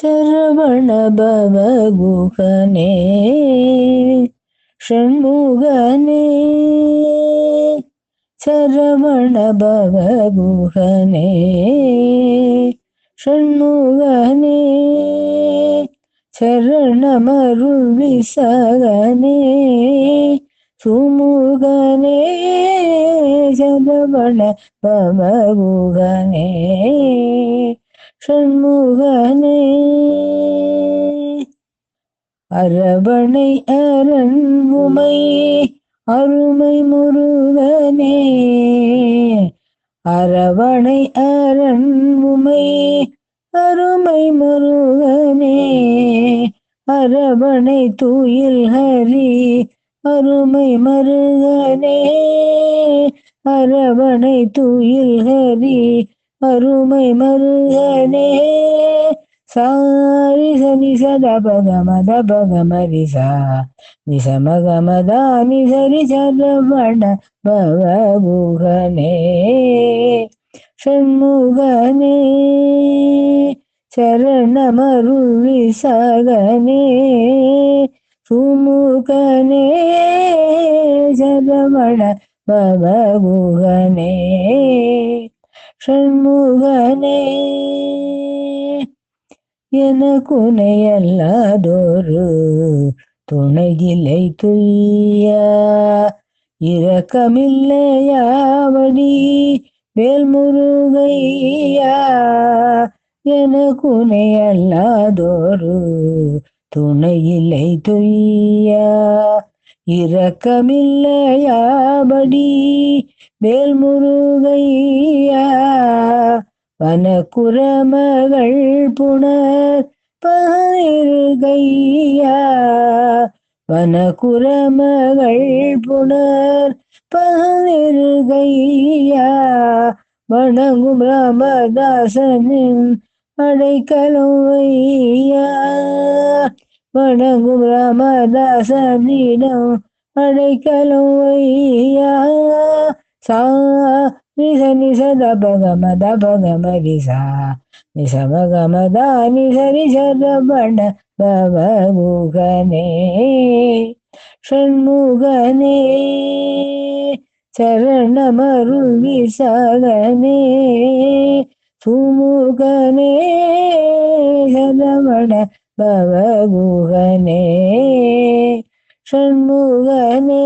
சரவண பவகுகனே ஷண்முகனே சரவண பவகுகனே ஷண்முகனே சரணமருள் விசகனே சுமுகனே சரவண பவகுகனே ஷண்முகனே அரவணை அரண் உமை அருமை முருகனே அரவணை அரண் உமை அருமை முருகனே அரவணை தூயில் ஹரி அருமை மருகனே அரவணை தூயில் ஹரி அருமை மருகனே சாரி சனி சதபகமத பகமரிசா நிசமகமதா நிசரி சரவண பவகுகனே ஷண்முகனே சரணமருள் விசகனே சுமுகனே சரவண பவகுகனே ஷண்முகனே எனக்குனையல்லாதொரு துணையில்லை துய்ய இரக்கமில்லையாவடி வேல்முருகையா எனக்குனையல்லாதொரு துணையில்லை துய்ய இரக்கமில்லையாபடி வேல்முருகையா வனக்குரமகள் புனர் பகிர்கையா வனக்குரமகள் புனர் பகிர்கையா வணங்கும் ராமதாசனின் அடைக்கலம் வையா வணங்கும் ராமதாசனிடம் அடைக்கலம் வையா சா நிச நிசத பகமத பகமரிசா நிசமகமதா நிசரி சரவண பவகுகனே ஷண்முகனே சரணமருள் விசகனே சுமுகனே சரவண பவகுகனே ஷண்முகனே